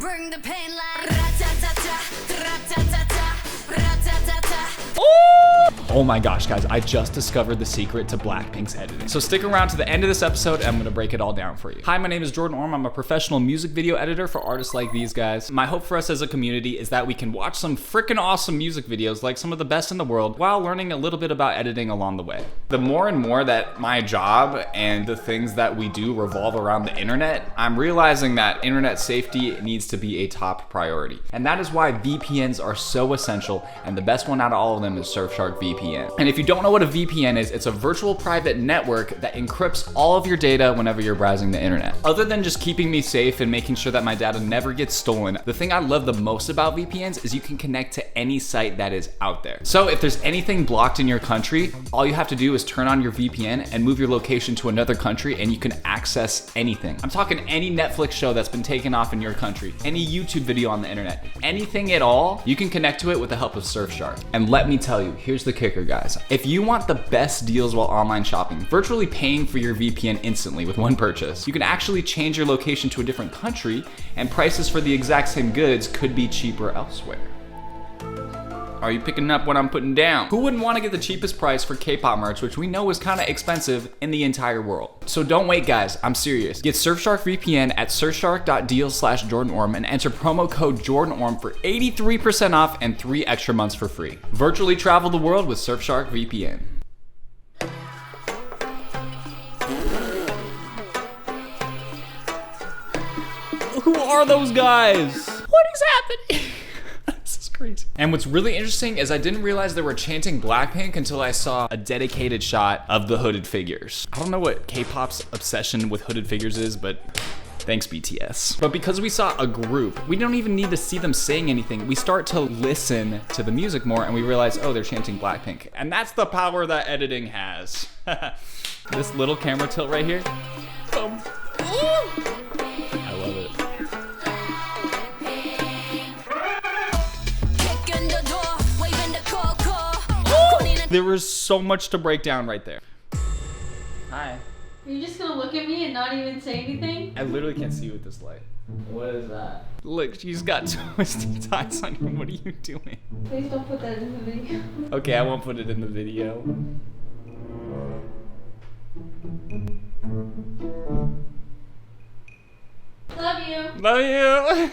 bring the pain like ra-ta-ta-ta, ra-ta-ta-ta, ra-ta-ta-ta. Oh my gosh, guys, I just discovered the secret to BLACKPINK's editing. So stick around to the end of this episode and I'm gonna break it all down for you. Hi, my name is Jordan Orm. I'm a professional music video editor for artists like these guys. My hope for us as a community is that we can watch some freaking awesome music videos, like some of the best in the world, while learning a little bit about editing along the way. The more and more that my job and the things that we do revolve around the internet, I'm realizing that internet safety needs to be a top priority. And that is why VPNs are so essential, and the best one out of all of them is Surfshark VPN. And if you don't know what a VPN is, it's a virtual private network that encrypts all of your data whenever you're browsing the internet. Other than just keeping me safe and making sure that my data never gets stolen, the thing I love the most about VPNs is you can connect to any site that is out there. So if there's anything blocked in your country, all you have to do is turn on your VPN and move your location to another country and you can access anything. I'm talking any Netflix show that's been taken off in your country, any YouTube video on the internet, anything at all, you can connect to it with the help of Surfshark. And let me tell you, here's the kicker, guys. If you want the best deals while online shopping, virtually paying for your VPN instantly with one purchase, you can actually change your location to a different country and prices for the exact same goods could be cheaper elsewhere. Are you picking up what I'm putting down? Who wouldn't want to get the cheapest price for K-pop merch, which we know is kind of expensive in the entire world? So don't wait, guys, I'm serious. Get Surfshark VPN at surfshark.deal/JordanOrm and enter promo code JordanOrm for 83% off and 3 extra months for free. Virtually travel the world with Surfshark VPN. Who are those guys? What is happening? Crazy. And what's really interesting is I didn't realize they were chanting BLACKPINK until I saw a dedicated shot of the hooded figures. I don't know what K-pop's obsession with hooded figures is, but thanks BTS. But because we saw a group, we don't even need to see them saying anything. We start to listen to the music more and we realize, oh, they're chanting BLACKPINK. And that's the power that editing has. This little camera tilt right here. Boom. I love it. There was so much to break down right there. Hi. Are you just gonna look at me and not even say anything? I literally can't see you with this light. What is that? Look, she's got twisty ties on you. What are you doing? Please don't put that in the video. Okay, I won't put it in the video. Love you. Love you.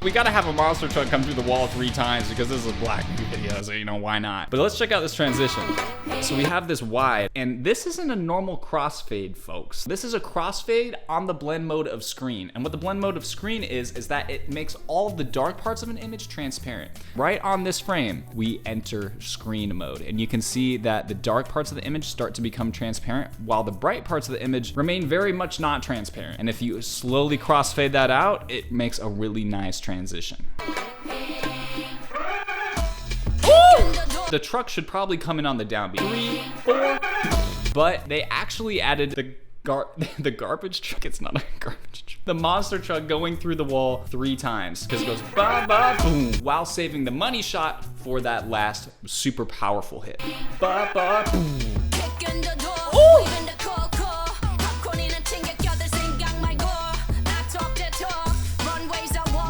We gotta have a monster truck come through the wall 3 times because this is a BLACKPINK video, so you know, why not? But let's check out this transition. So we have this wide, and this isn't a normal crossfade, folks. This is a crossfade on the blend mode of screen. And what the blend mode of screen is that it makes all of the dark parts of an image transparent. Right on this frame, we enter screen mode, and you can see that the dark parts of the image start to become transparent, while the bright parts of the image remain very much not transparent. And if you slowly crossfade that out, it makes a really nice transition. Ooh! The truck should probably come in on the downbeat. 3, 4. But they actually added the garbage truck. It's not a garbage truck. The monster truck going through the wall 3 times because it goes ba ba boom while saving the money shot for that last super powerful hit. Ba ba boom. Ooh!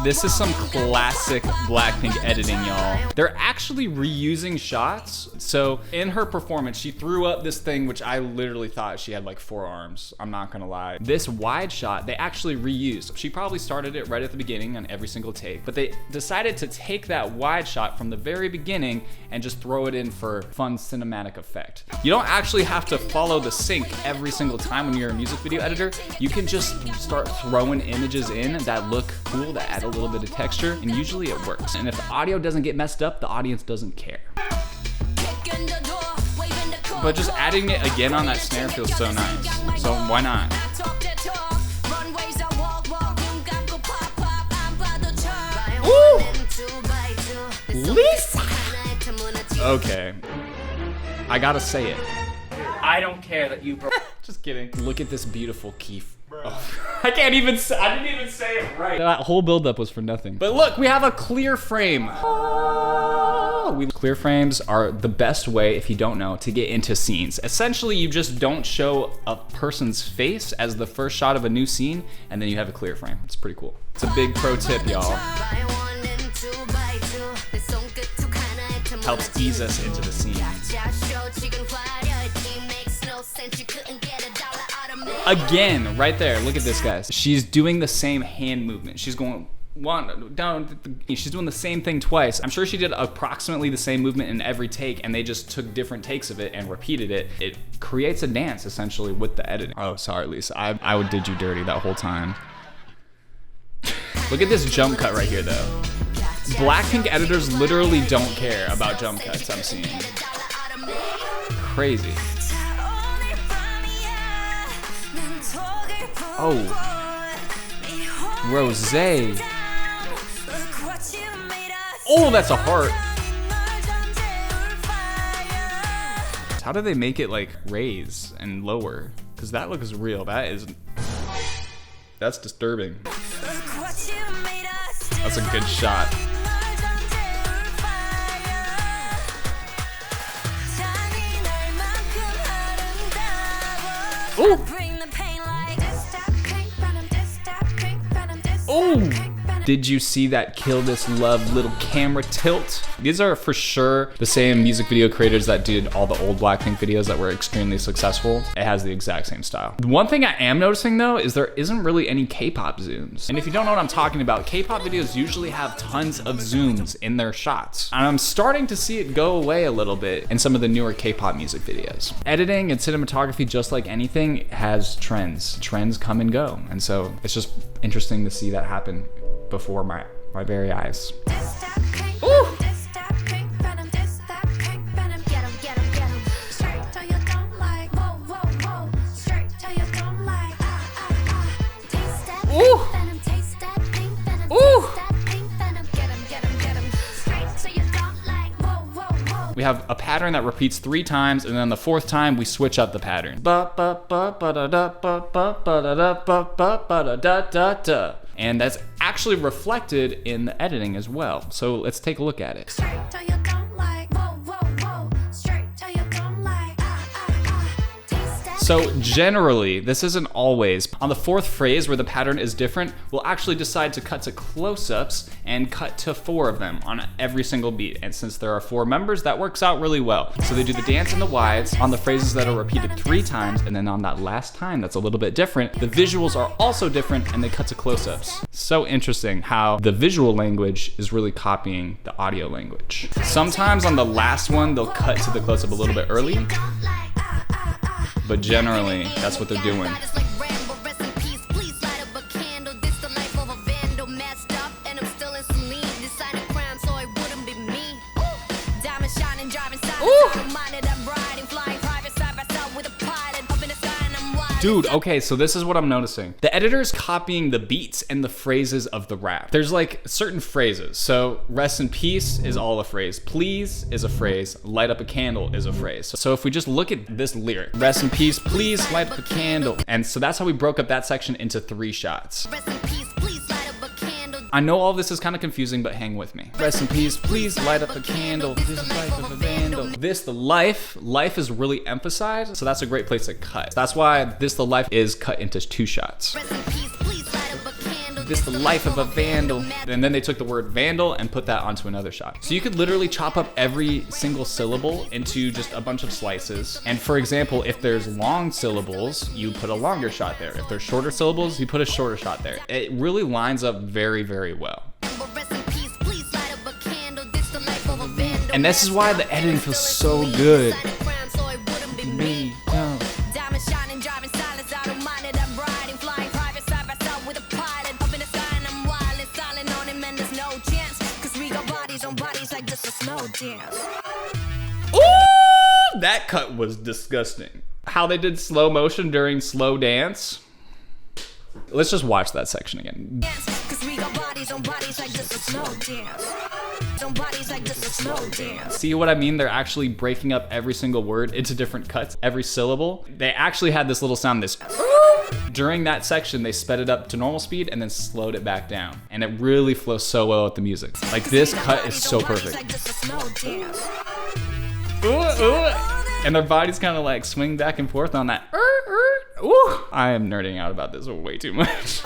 This is some classic BLACKPINK editing, y'all. They're actually reusing shots. So in her performance, she threw up this thing, which I literally thought she had like 4 arms. I'm not gonna lie. This wide shot, they actually reused. She probably started it right at the beginning on every single take, but they decided to take that wide shot from the very beginning and just throw it in for fun cinematic effect. You don't actually have to follow the sync every single time when you're a music video editor. You can just start throwing images in that look cool, that add a little bit of texture, and usually it works. And if the audio doesn't get messed up, the audience doesn't care. But just adding it again on that snare feels so nice. So why not? Ooh! Lisa! Okay. I gotta say it. I don't care that you broke. Just kidding. Look at this beautiful Keef. Oh, I didn't even say it right. That whole buildup was for nothing. But look, we have a clear frame. Clear frames are the best way, if you don't know, to get into scenes. Essentially, you just don't show a person's face as the first shot of a new scene, and then you have a clear frame. It's pretty cool. It's a big pro tip, y'all. Helps ease us into the scene. Again, right there, look at this, guys. She's doing the same hand movement. She's going one down, she's doing the same thing twice. I'm sure she did approximately the same movement in every take, and they just took different takes of it and repeated it. It creates a dance essentially with the editing. Oh, sorry, Lisa. I did you dirty that whole time. Look at this jump cut right here, though. BLACKPINK editors literally don't care about jump cuts, I'm seeing. Crazy. Oh. Rosé. Oh, that's a heart. How do they make it like raise and lower? Because that looks real. That's disturbing. That's a good shot. Ooh. Oh! Did you see that Kill This Love little camera tilt? These are for sure the same music video creators that did all the old BLACKPINK videos that were extremely successful. It has the exact same style. The one thing I am noticing though is there isn't really any K-pop zooms. And if you don't know what I'm talking about, K-pop videos usually have tons of zooms in their shots. And I'm starting to see it go away a little bit in some of the newer K-pop music videos. Editing and cinematography, just like anything, has trends. Trends come and go. And so it's just interesting to see that happen before my very eyes. Ooh. Ooh. Ooh. We have a pattern that repeats 3 times, and then the 4th time we switch up the pattern. And that's actually reflected in the editing as well. So let's take a look at it. So generally, this isn't always. On the 4th phrase where the pattern is different, we'll actually decide to cut to close-ups and cut to 4 of them on every single beat. And since there are 4 members, that works out really well. So they do the dance and the wides on the phrases that are repeated 3 times, and then on that last time that's a little bit different, the visuals are also different and they cut to close-ups. So interesting how the visual language is really copying the audio language. Sometimes on the last one, they'll cut to the close-up a little bit early, but generally, that's what they're doing. Dude, okay, so this is what I'm noticing. The editor's copying the beats and the phrases of the rap. There's like certain phrases. So rest in peace is all a phrase. Please is a phrase. Light up a candle is a phrase. So if we just look at this lyric, rest in peace, please light up a candle. And so that's how we broke up that section into 3 shots. Rest in peace, please light up a candle. I know all this is kind of confusing, but hang with me. Rest in peace, please light up a candle. This is life of a vandal. This, the life is really emphasized, so that's a great place to cut. That's why this, the life, is cut into 2 shots. Rest in peace, please light up a candle. This, the life of a vandal. And then they took the word vandal and put that onto another shot. So you could literally chop up every single syllable into just a bunch of slices. And for example, if there's long syllables, you put a longer shot there. If there's shorter syllables, you put a shorter shot there. It really lines up very, very well. And this is why the editing feels so good. Me, no. Ooh, that cut was disgusting. How they did slow motion during slow dance. Let's just watch that section again. See what I mean? They're actually breaking up every single word into different cuts, every syllable. They actually had this little sound, this. During that section, they sped it up to normal speed and then slowed it back down. And it really flows so well with the music. Like this cut is so perfect. And their bodies kind of like swing back and forth on that. Ooh. I am nerding out about this way too much.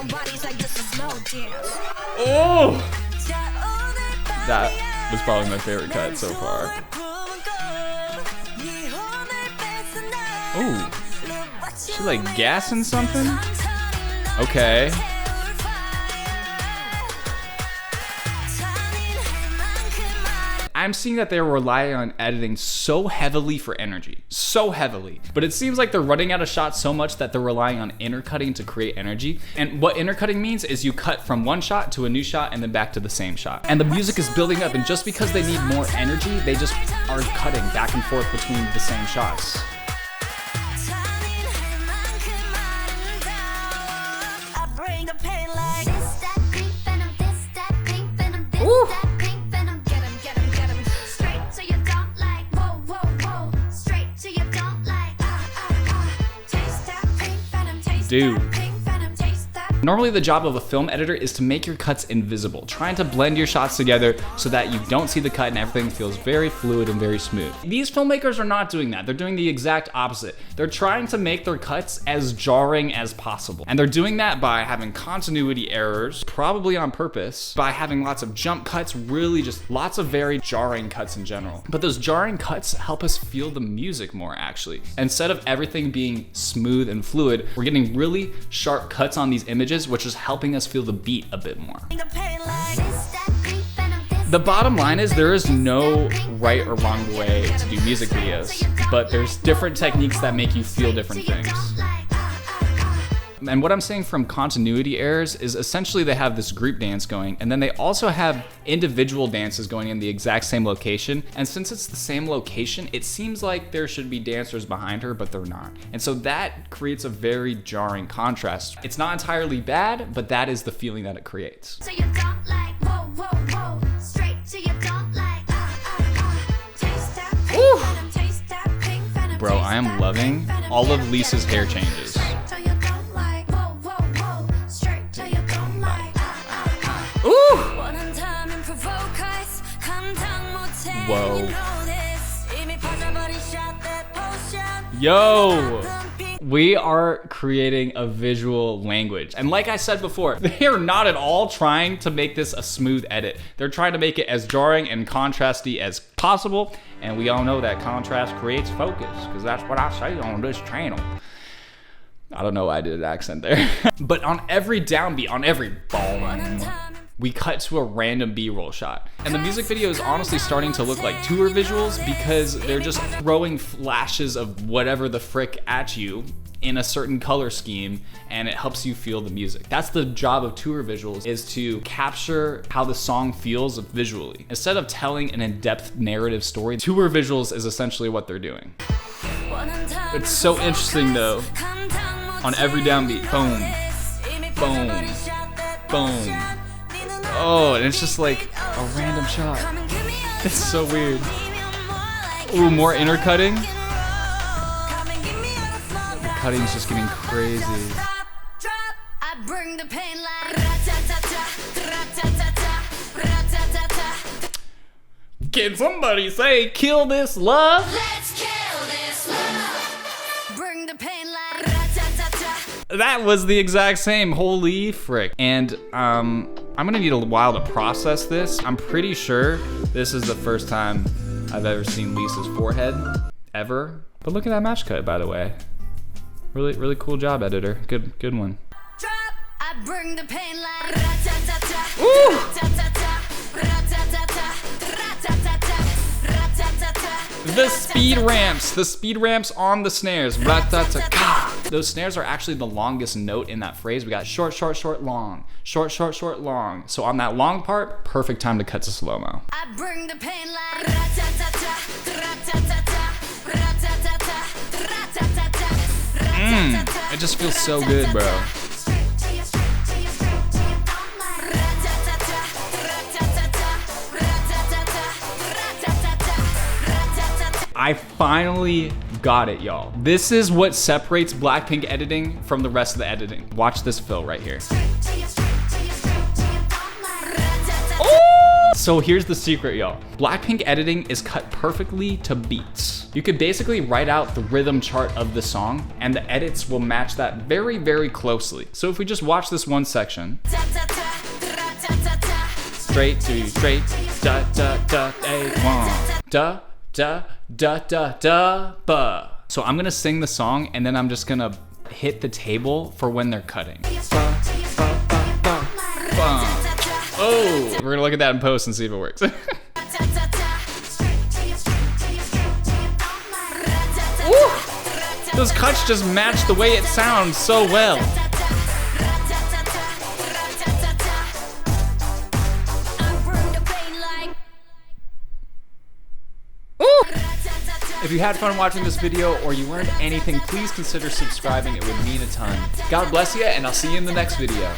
Oh, that was probably my favorite cut so far. Oh, she like gassing something? Okay. I'm seeing that they're relying on editing so heavily for energy, so heavily. But it seems like they're running out of shots so much that they're relying on intercutting to create energy. And what intercutting means is you cut from one shot to a new shot and then back to the same shot. And the music is building up, and just because they need more energy, they just are cutting back and forth between the same shots. Ooh. Dude. Normally the job of a film editor is to make your cuts invisible, trying to blend your shots together so that you don't see the cut and everything feels very fluid and very smooth. These filmmakers are not doing that. They're doing the exact opposite. They're trying to make their cuts as jarring as possible. And they're doing that by having continuity errors, probably on purpose, by having lots of jump cuts, really just lots of very jarring cuts in general. But those jarring cuts help us feel the music more actually. Instead of everything being smooth and fluid, we're getting really sharp cuts on these images, which is helping us feel the beat a bit more. The bottom line is there is no right or wrong way to do music videos, but there's different techniques that make you feel different things. And what I'm saying from continuity errors is essentially they have this group dance going, and then they also have individual dances going in the exact same location. And since it's the same location, it seems like there should be dancers behind her, but they're not. And so that creates a very jarring contrast. It's not entirely bad, but that is the feeling that it creates. So you don't like, whoa, whoa, whoa, straight to you don't like, taste that pink venom, taste that pink venom. Bro, I am loving all of Lisa's hair changes. Ooh! Whoa. Yo! We are creating a visual language. And like I said before, they are not at all trying to make this a smooth edit. They're trying to make it as jarring and contrasty as possible. And we all know that contrast creates focus, because that's what I say on this channel. I don't know why I did an accent there. But on every downbeat, on every boom, we cut to a random B-roll shot. And the music video is honestly starting to look like tour visuals because they're just throwing flashes of whatever the frick at you in a certain color scheme, and it helps you feel the music. That's the job of tour visuals, is to capture how the song feels visually. Instead of telling an in-depth narrative story, tour visuals is essentially what they're doing. It's so interesting though. On every downbeat, boom, boom, boom. Oh, and it's just like a random shot. It's so weird. Ooh, more intercutting. The cutting's just getting crazy. I bring the pain like Can somebody say kill this love? let's kill this love. Bring the pain like That was the exact same, holy frick. And I'm gonna need a while to process this. I'm pretty sure this is the first time I've ever seen Lisa's forehead, ever. But look at that match cut, by the way. Really, really cool job, editor. Good one. I bring the pain like The speed ramps on the snares. Those snares are actually the longest note in that phrase. We got short, short, short, long. Short, short, short, long. So on that long part, perfect time to cut to slow-mo. I bring the pain like It just feels so good, bro. I finally got it, y'all. This is what separates Blackpink editing from the rest of the editing. Watch this fill right here. So here's the secret, y'all. Blackpink editing is cut perfectly to beats. You could basically write out the rhythm chart of the song and the edits will match that very, very closely. So if we just watch this one section. Straight, da, da, da, A1. Da, da, da, da, da, ba. So I'm gonna sing the song and then I'm just gonna hit the table for when they're cutting. Ba, ba, ba, ba, ba. Oh, we're gonna look at that in post and see if it works. Ooh, those cuts just match the way it sounds so well. Ooh. If you had fun watching this video or you learned anything, please consider subscribing. It would mean a ton. God bless you, and I'll see you in the next video.